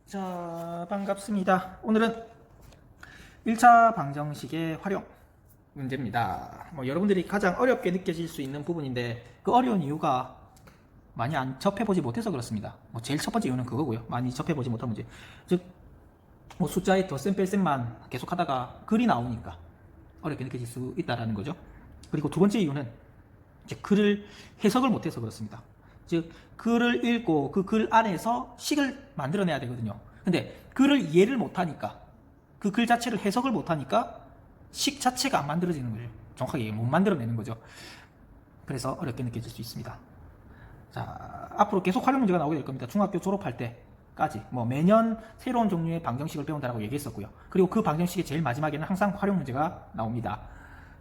자, 반갑습니다. 오늘은 1차 방정식의 활용 문제입니다. 여러분들이 가장 어렵게 느껴질 수 있는 부분인데 그 어려운 이유가 많이 안 접해보지 못해서 그렇습니다. 제일 첫 번째 이유는 그거고요. 많이 접해보지 못한 문제. 즉, 숫자의 덧셈 뺄셈만 계속 하다가 글이 나오니까 어렵게 느껴질 수 있다는 거죠. 그리고 두 번째 이유는 이제 글을 해석을 못해서 그렇습니다. 즉, 글을 읽고 그 글 안에서 식을 만들어내야 되거든요. 근데 글을 이해를 못하니까, 그 글 자체를 해석을 못하니까 식 자체가 안 만들어지는 거죠. 정확하게 못 만들어내는 거죠. 그래서 어렵게 느껴질 수 있습니다. 자, 앞으로 계속 활용 문제가 나오게 될 겁니다. 중학교 졸업할 때까지 매년 새로운 종류의 방정식을 배운다라고 얘기했었고요. 그리고 그 방정식의 제일 마지막에는 항상 활용 문제가 나옵니다.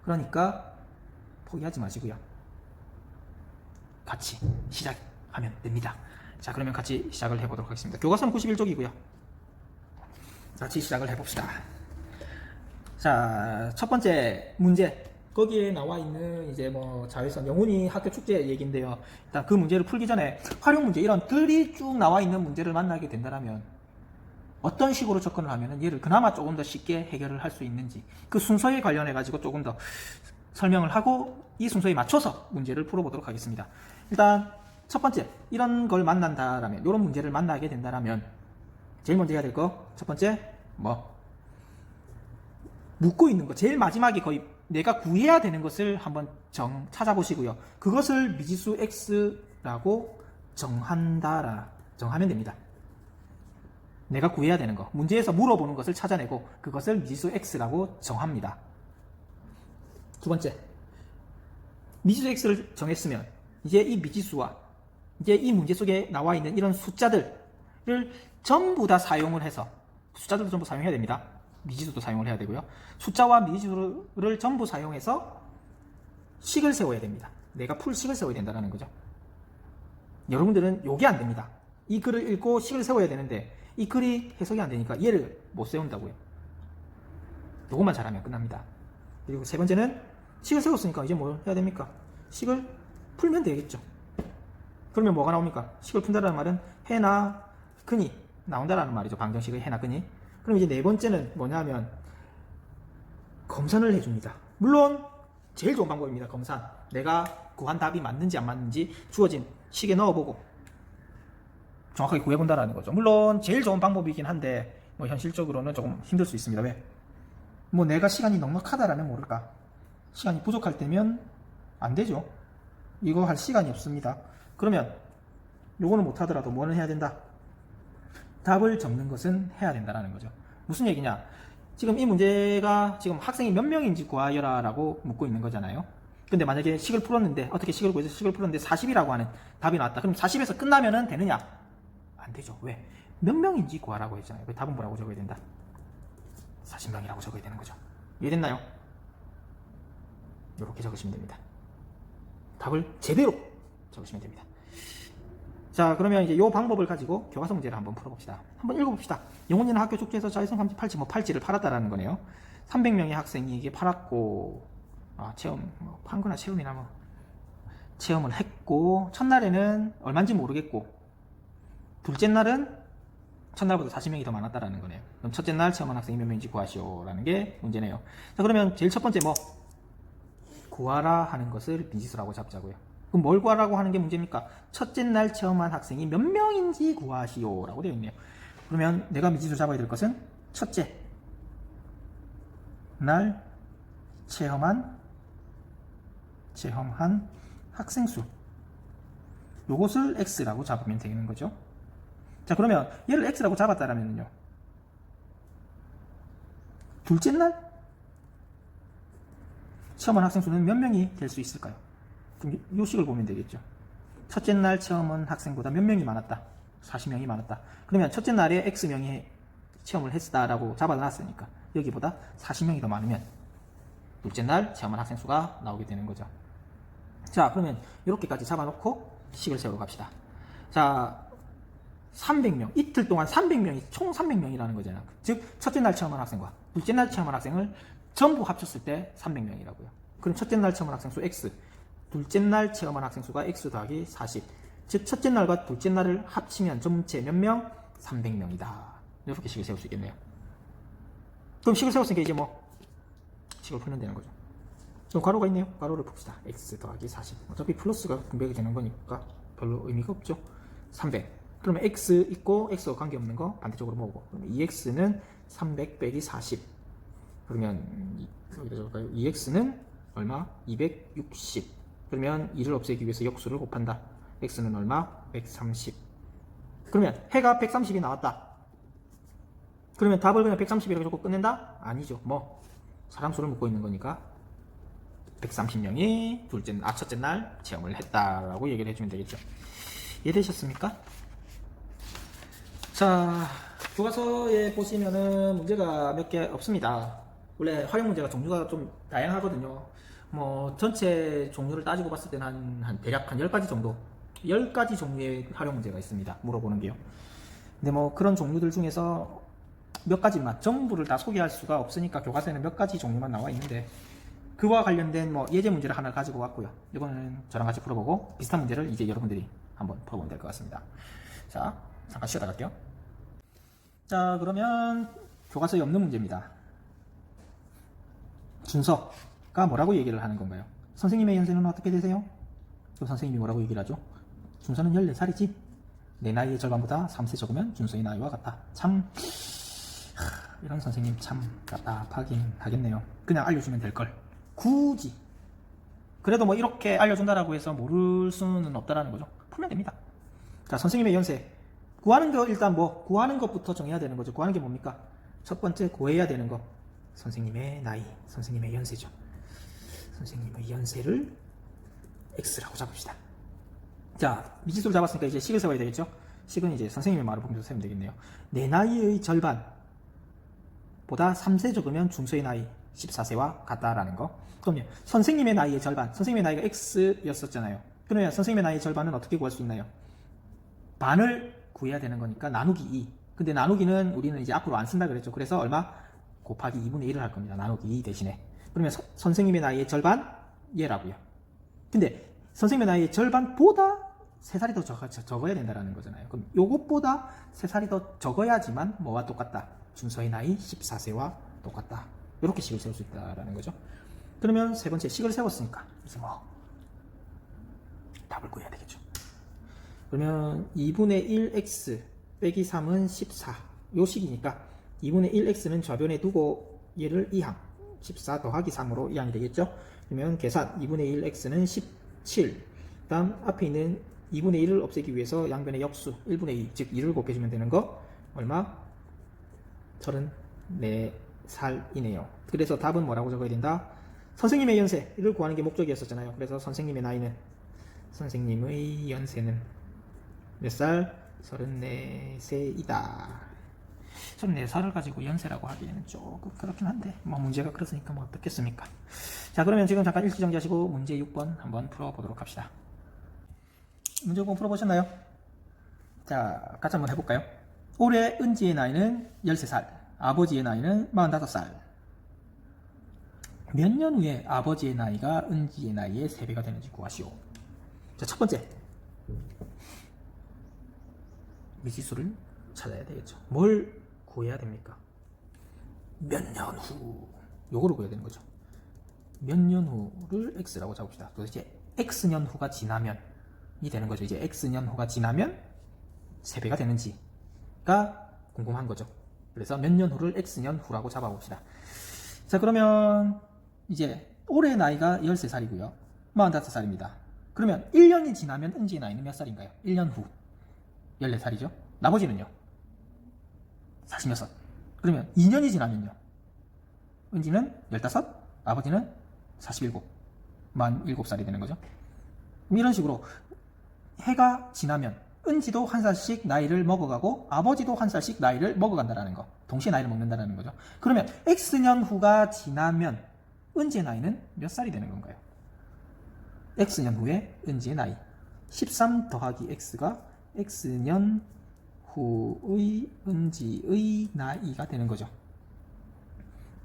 그러니까 포기하지 마시고요. 같이 시작하면 됩니다. 자, 그러면 같이 시작을 해보도록 하겠습니다. 교과서는 91쪽이고요. 같이 시작을 해봅시다. 자, 첫 번째 문제. 거기에 나와 있는 이제 자외선 영훈이 학교 축제 얘기인데요. 일단 그 문제를 풀기 전에 활용 문제, 이런 글이 쭉 나와 있는 문제를 만나게 된다면 어떤 식으로 접근을 하면은 얘를 그나마 조금 더 쉽게 해결을 할 수 있는지, 그 순서에 관련해 가지고 조금 더 설명을 하고 이 순서에 맞춰서 문제를 풀어보도록 하겠습니다. 일단 첫 번째, 이런 걸 만난다라면, 이런 문제를 만나게 된다라면 제일 먼저 해야 될 거, 첫 번째 묻고 있는 거, 제일 마지막에 거의 내가 구해야 되는 것을 한번 찾아보시고요. 그것을 미지수 x라고 정하면 됩니다. 내가 구해야 되는 거, 문제에서 물어보는 것을 찾아내고 그것을 미지수 x라고 정합니다. 두 번째, 미지수 x를 정했으면 이제 이 미지수와 이제 이 문제 속에 나와 있는 이런 숫자들을 전부 다 사용을 해서, 숫자들도 전부 사용해야 됩니다. 미지수도 사용을 해야 되고요. 숫자와 미지수를 전부 사용해서 식을 세워야 됩니다. 내가 풀식을 세워야 된다는 거죠. 여러분들은 요게 안 됩니다. 이 글을 읽고 식을 세워야 되는데 이 글이 해석이 안 되니까 얘를 못 세운다고요. 요것만 잘하면 끝납니다. 그리고 세 번째는 식을 세웠으니까 이제 뭘 해야 됩니까? 식을 풀면 되겠죠. 그러면 뭐가 나옵니까? 식을 푼다라는 말은 해나 근이 나온다라는 말이죠. 방정식의 해나 근이. 그럼 이제 네 번째는 뭐냐면 검산을 해줍니다. 물론 제일 좋은 방법입니다. 검산. 내가 구한 답이 맞는지 안 맞는지 주어진 식에 넣어보고 정확하게 구해본다라는 거죠. 물론 제일 좋은 방법이긴 한데 현실적으로는 조금 힘들 수 있습니다. 왜? 내가 시간이 넉넉하다라면 모를까. 시간이 부족할 때면 안 되죠. 이거 할 시간이 없습니다. 그러면 요거는 못하더라도 뭐는 해야 된다? 답을 적는 것은 해야 된다는 거죠. 무슨 얘기냐? 지금 이 문제가 지금 학생이 몇 명인지 구하여라 라고 묻고 있는 거잖아요. 근데 만약에 식을 풀었는데, 어떻게 식을 구해서 식을 풀었는데 40이라고 하는 답이 나왔다. 그럼 40에서 끝나면은 되느냐? 안 되죠. 왜? 몇 명인지 구하라고 했잖아요. 왜 답은 뭐라고 적어야 된다? 40명이라고 적어야 되는 거죠. 이해됐나요? 이렇게 적으시면 됩니다. 답을 제대로 적으시면 됩니다. 자, 그러면 이제 이 방법을 가지고 교과서 문제를 한번 풀어봅시다. 한번 읽어봅시다. 영훈이는 학교 축제에서 자외선 감지 팔찌, 팔찌를 팔았다라는 거네요. 300명의 학생이 이게 팔았고, 체험, 판거나 체험이나 체험을 했고, 첫날에는 얼마인지 모르겠고, 둘째 날은 첫날보다 40명이 더 많았다라는 거네요. 그럼 첫째 날 체험한 학생이 몇 명인지 구하시오라는 게 문제네요. 자, 그러면 제일 첫 번째 구하라 하는 것을 미지수라고 잡자고요. 그럼 뭘 구하라고 하는 게 문제입니까? 첫째 날 체험한 학생이 몇 명인지 구하시오라고 되어 있네요. 그러면 내가 미지수 잡아야 될 것은 첫째 날 체험한 학생 수, 요것을 x라고 잡으면 되는 거죠. 자, 그러면 얘를 x라고 잡았다라면요, 둘째 날 체험한 학생 수는 몇 명이 될 수 있을까요? 그럼 요 식을 보면 되겠죠. 첫째 날 체험한 학생보다 몇 명이 많았다? 40명이 많았다. 그러면 첫째 날에 X명이 체험을 했다라고 잡아놨으니까 여기보다 40명이 더 많으면 둘째 날 체험한 학생 수가 나오게 되는 거죠. 자, 그러면 이렇게까지 잡아놓고 식을 세우러 갑시다. 자, 300명, 이틀 동안 300명이, 총 300명이라는 거잖아요. 즉, 첫째 날 체험한 학생과 둘째 날 체험한 학생을 전부 합쳤을 때 300명이라고요. 그럼 첫째 날 체험한 학생 수 X, 둘째 날 체험한 학생 수가 X 더하기 40. 즉, 첫째 날과 둘째 날을 합치면 전체 몇 명? 300명이다. 이렇게 식을 세울 수 있겠네요. 그럼 식을 세웠으니까 이제 뭐 식을 풀면 되는 거죠. 그럼 괄호가 있네요. 괄호를 풉시다. x 더하기 40. 어차피 플러스가 분배가 되는 거니까 별로 의미가 없죠. 300. 그러면 x 있고 x와 관계없는 거 반대쪽으로 모으고, 그러면 2x는 300 빼기 40. 그러면 여기다 적을까요? 2x는 얼마? 260. 그러면 2를 없애기 위해서 역수를 곱한다. x는 얼마? 130. 그러면 해가 130이 나왔다. 그러면 답을 그냥 130이라고 적고 끝낸다? 아니죠. 뭐 사람 수를 묻고 있는 거니까 130명이 첫째 날 체험을 했다라고 얘기를 해주면 되겠죠. 이해되셨습니까? 자, 교과서에 보시면은 문제가 몇 개 없습니다. 원래 활용 문제가 종류가 좀 다양하거든요. 뭐 전체 종류를 따지고 봤을 때는 한 대략 한 10가지 정도, 10가지 종류의 활용 문제가 있습니다. 물어보는 게요. 근데 뭐 그런 종류들 중에서 몇 가지만, 전부를 다 소개할 수가 없으니까 교과서에는 몇 가지 종류만 나와 있는데, 그와 관련된 뭐 예제 문제를 하나 가지고 왔고요. 이거는 저랑 같이 풀어보고 비슷한 문제를 이제 여러분들이 한번 풀어보면 될 것 같습니다. 자, 잠깐 쉬었다 갈게요. 자, 그러면 교과서에 없는 문제입니다. 준서가 뭐라고 얘기를 하는 건가요? 선생님의 연세는 어떻게 되세요? 그럼 선생님이 뭐라고 얘기를 하죠? 준서는 14살이지? 내 나이의 절반보다 3세 적으면 준서의 나이와 같다. 참, 이런 선생님 참 답답하긴 하겠네요. 그냥 알려주면 될걸. 굳이. 그래도 뭐 이렇게 알려준다라고 해서 모를 수는 없다라는 거죠. 풀면 됩니다. 자, 선생님의 연세. 구하는 거 일단 뭐 구하는 것부터 정해야 되는 거죠. 구하는 게 뭡니까? 첫 번째 구해야 되는 거. 선생님의 나이, 선생님의 연세죠. 선생님의 연세를 x라고 잡읍시다. 자, 미지수를 잡았으니까 이제 식을 세워야 되겠죠. 식은 이제 선생님의 말을 보면서 세면 되겠네요. 내 나이의 절반보다 3세 적으면 준서의 나이 14세와 같다라는 거. 그러면 선생님의 나이의 절반, 선생님의 나이가 x였었잖아요. 그러면 선생님의 나이의 절반은 어떻게 구할 수 있나요? 반을 구해야 되는 거니까 나누기 2. 근데 나누기는 우리는 이제 앞으로 안 쓴다 그랬죠. 그래서 얼마? 곱하기 2분의 1을 할 겁니다. 나누기 2 대신에. 그러면 선생님의 나이의 절반 얘라고요. 근데 선생님의 나이의 절반보다 3살이 더 적어야 된다는 거잖아요. 그럼 요것보다 3살이 더 적어야지만 뭐와 똑같다? 준서의 나이 14세와 똑같다. 이렇게 식을 세울 수 있다는 거죠. 그러면 세 번째 식을 세웠으니까 이제 뭐 답을 구해야 되겠죠. 그러면 2분의 1x 빼기 3은 14. 요 식이니까 2분의 1x는 좌변에 두고 얘를 2항, 14 더하기 3으로 2항이 되겠죠. 그러면 계산 2분의 1x는 17. 다음 앞에 있는 2분의 1을 없애기 위해서 양변의 역수 1분의 2, 즉 2를 곱해주면 되는 거 얼마? 34살이네요. 그래서 답은 뭐라고 적어야 된다? 선생님의 연세를 구하는 게 목적이었었잖아요. 그래서 선생님의 나이는, 선생님의 연세는 몇 살? 34세이다. 34살을 가지고 연세라고 하기에는 조금 그렇긴 한데 뭐 문제가 그렇으니까 뭐 어떻겠습니까. 자, 그러면 지금 잠깐 일시 정지하시고 문제 6번 한번 풀어보도록 합시다. 문제 6번 풀어보셨나요? 자, 같이 한번 해볼까요? 올해 은지의 나이는 13살, 아버지의 나이는 45살. 몇 년 후에 아버지의 나이가 은지의 나이의 3배가 되는지 구하시오. 자, 첫 번째, 미지수를 찾아야 되겠죠. 뭘 구해야 됩니까? 몇 년 후, 요거를 구해야 되는 거죠. 몇 년 후를 x라고 잡읍시다. 도대체 x년 후가 지나면 이 되는 거죠. 이제 x년 후가 지나면 3배가 되는지가 궁금한 거죠. 그래서 몇 년 후를 x년 후라고 잡아봅시다. 자, 그러면 이제 올해 나이가 13살이고요. 45살입니다. 그러면 1년이 지나면 은지의 나이는 몇 살인가요? 1년 후 14살이죠. 나머지는요? 46. 그러면 2년이 지나면요? 은지는 15, 아버지는 47, 47살이 되는 거죠. 이런 식으로 해가 지나면 은지도 한 살씩 나이를 먹어가고 아버지도 한 살씩 나이를 먹어간다는 거. 동시에 나이를 먹는다는 거죠. 그러면 X년 후가 지나면 은지의 나이는 몇 살이 되는 건가요? X년 후에 은지의 나이 13 더하기 X가 X년 후의 은지의 나이가 되는 거죠.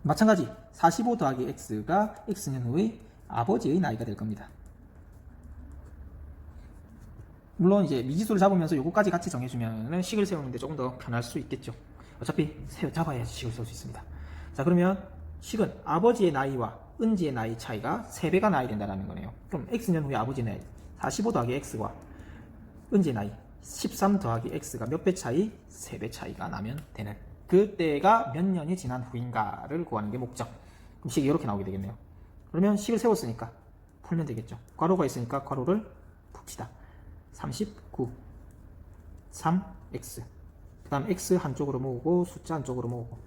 마찬가지 45 더하기 X가 X년 후의 아버지의 나이가 될 겁니다. 물론 이제 미지수를 잡으면서 요거까지 같이 정해주면은 식을 세우는데 조금 더 편할 수 있겠죠. 어차피 잡아야지 식을 세울 수 있습니다. 자, 그러면 식은 아버지의 나이와 은지의 나이 차이가 3배가 나야 된다는 거네요. 그럼 x년 후에 아버지의 나이 45 더하기 x와 은지의 나이 13 더하기 x가 몇 배 차이? 3배 차이가 나면 되는, 그때가 몇 년이 지난 후인가를 구하는 게 목적. 그럼 식이 이렇게 나오게 되겠네요. 그러면 식을 세웠으니까 풀면 되겠죠. 괄호가 있으니까 괄호를 풉시다. 39 3x, 그 다음 x 한쪽으로 모으고 숫자 한쪽으로 모으고,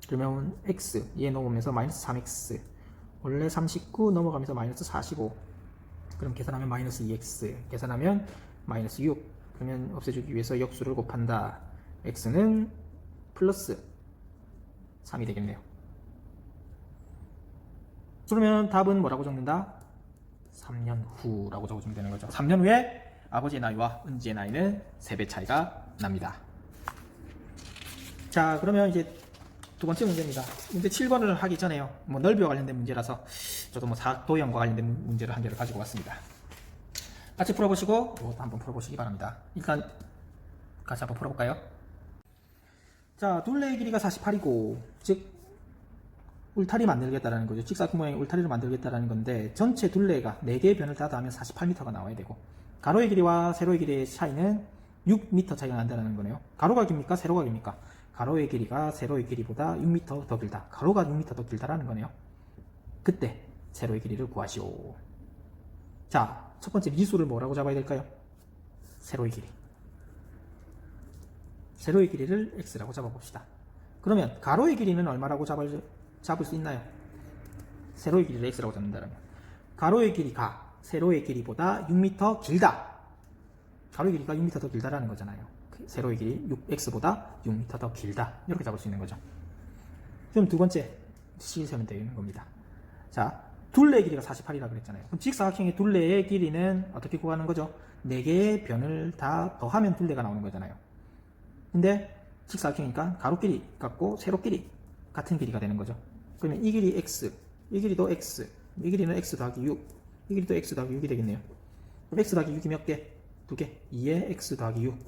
그러면 x 얘 넘으면서 마이너스 3x, 원래 39 넘어가면서 마이너스 45, 그럼 계산하면 마이너스 2x, 계산하면 마이너스 6, 그러면 없애주기 위해서 역수를 곱한다. x는 플러스 3이 되겠네요. 그러면 답은 뭐라고 적는다? 3년 후라고 적어주면 되는 거죠. 3년 후에 아버지의 나이와 은지의 나이는 3배 차이가 납니다. 자, 그러면 이제 두 번째 문제입니다. 문제 7번을 하기 전에요. 넓이와 관련된 문제라서 저도 사도형과 관련된 문제를 한 개를 가지고 왔습니다. 같이 풀어보시고 이것도 한번 풀어보시기 바랍니다. 일단 같이 한번 풀어볼까요? 자, 둘레의 길이가 48이고, 즉 울타리 만들겠다라는 거죠. 직사각 모양의 울타리를 만들겠다라는 건데, 전체 둘레가 4개의 변을 다 더하면 48m가 나와야 되고, 가로의 길이와 세로의 길이의 차이는 6m 차이가 난다는 거네요. 가로가 깁니까? 세로가 깁니까? 가로의 길이가 세로의 길이보다 6m 더 길다. 가로가 6m 더 길다라는 거네요. 그때 세로의 길이를 구하시오. 자, 첫 번째 미지수를 뭐라고 잡아야 될까요? 세로의 길이. 세로의 길이를 x라고 잡아봅시다. 그러면 가로의 길이는 얼마라고 잡을 수 있나요? 세로의 길이를 x라고 잡는다면 가로의 길이가 세로의 길이보다 6m 길다. 가로의 길이가 6m 더 길다라는 거잖아요. 세로의 길이 6x보다 6m 더 길다. 이렇게 잡을 수 있는 거죠. 그럼 두 번째 식을 세우면 되는 겁니다. 자, 둘레의 길이가 48이라고 그랬잖아요. 그럼 직사각형의 둘레의 길이는 어떻게 구하는 거죠? 4개의 변을 다 더하면 둘레가 나오는 거잖아요. 근데 직사각형이니까 가로끼리 같고 세로끼리 같은 길이가 되는 거죠. 그러면 이 길이 x, 이 길이도 x, 이 길이는 x 더하기 6, 이 길이도 x 더하기 6이 되겠네요. 그럼 x 더하기 6이 몇 개? 2개. 2에 x 더하기 6.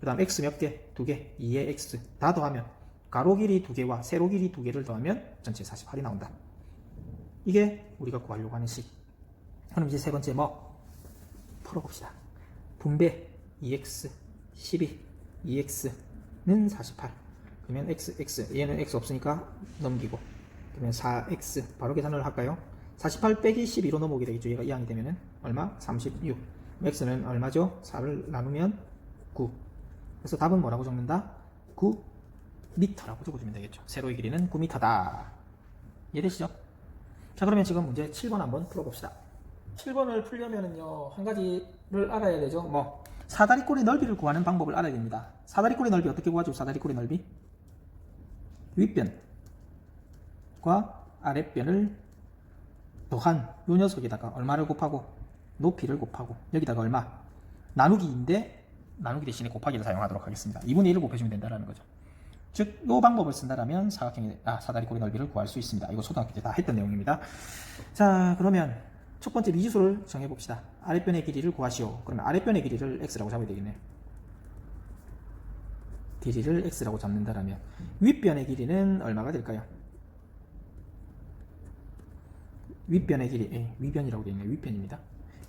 그 다음 x 몇 개? 2개. 2에 x. 다 더하면 가로 길이 2개와 세로 길이 2개를 더하면 전체 48이 나온다. 이게 우리가 구하려고 하는 식. 그럼 이제 세 번째 풀어봅시다. 분배 2x 12 2x는 48. 그러면 x 얘는 x 없으니까 넘기고, 그러면 4x 바로 계산을 할까요? 48 빼기 12로 넘어오게 되겠죠. 얘가 이항이 되면은 얼마? 36. x는 얼마죠? 4를 나누면 9. 그래서 답은 뭐라고 적는다? 9m라고 적어주면 되겠죠. 세로의 길이는 9m다. 이해되시죠? 자, 그러면 지금 문제 7번 한번 풀어봅시다. 7번을 풀려면은요, 한 가지를 알아야 되죠. 사다리꼴의 넓이를 구하는 방법을 알아야 됩니다. 사다리꼴의 넓이 어떻게 구하죠? 사다리꼴의 넓이 윗변과 아랫변을 더한 요 녀석에다가 얼마를 곱하고 높이를 곱하고 여기다가 얼마? 나누기인데 나누기 대신에 곱하기를 사용하도록 하겠습니다. 2분의 1을 곱해주면 된다는 거죠. 즉, 이 방법을 쓴다면 사다리꼴의 넓이를 구할 수 있습니다. 이거 초등학교 때 다 했던 내용입니다. 자, 그러면 첫 번째 미지수를 정해봅시다. 아랫변의 길이를 구하시오. 그러면 아랫변의 길이를 x라고 잡아야 되겠네요. 길이를 x라고 잡는다면 윗변의 길이는 얼마가 될까요? 윗변의 길이, 위변이라고 되어 있네요. 윗변입니다.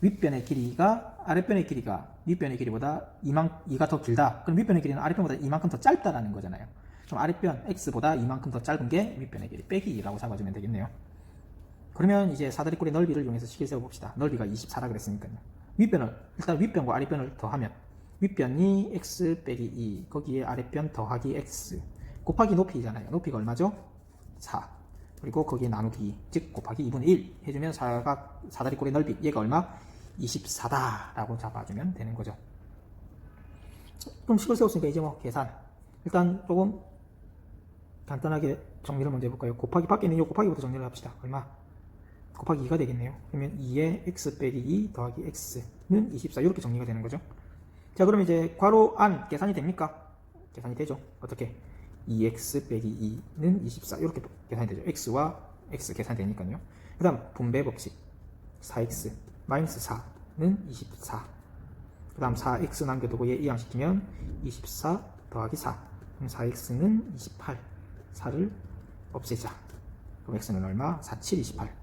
윗변의 길이가 아랫변의 길이가 윗변의 길이보다 2가 더 길다. 그럼 윗변의 길이는 아랫변보다 이만큼 더 짧다라는 거잖아요. 그럼 아랫변 x보다 이만큼 더 짧은 게 윗변의 길이 빼기 2라고 잡아주면 되겠네요. 그러면 이제 사다리꼴의 넓이를 이용해서 식을 세워봅시다. 넓이가 24라 그랬으니까요. 일단 윗변과 아랫변을 더하면 윗변이 x 빼기 2, 거기에 아랫변 더하기 x 곱하기 높이잖아요. 높이가 얼마죠? 4. 그리고 거기에 나누기 2, 즉 곱하기 2분의 1 해주면 사다리꼴의 넓이, 얘가 얼마? 24다 라고 잡아주면 되는 거죠. 그럼 식을 세웠으니까 이제 계산. 일단 조금 간단하게 정리를 먼저 해볼까요? 곱하기 밖에 있는 이 곱하기부터 정리를 합시다. 얼마? 곱하기 2가 되겠네요. 그러면 2에 x 빼기 2 더하기 x는 24, 이렇게 정리가 되는 거죠. 자, 그럼 이제 괄호 안 계산이 됩니까? 계산이 되죠. 어떻게? 2x 빼기 2는 24, 이렇게 계산이 되죠. x와 x 계산이 되니까요. 그 다음 분배 법칙 4x 마이너스 4는 24. 그 다음 4x 남겨두고 얘 이항시키면 24 더하기 4. 그럼 4x는 28. 4를 없애자. 그럼 x는 얼마? 4, 7, 28.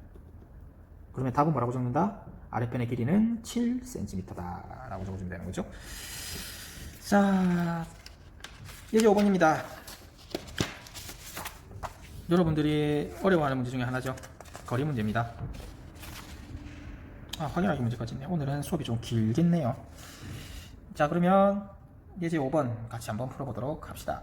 그러면 답은 뭐라고 적는다? 아랫변의 길이는 7cm다 라고 적어주면 되는 거죠. 자, 예제 5번입니다. 여러분들이 어려워하는 문제 중에 하나죠. 거리 문제입니다. 확인하기 문제까지 있네. 오늘은 수업이 좀 길겠네요. 자, 그러면 예제 5번 같이 한번 풀어보도록 합시다.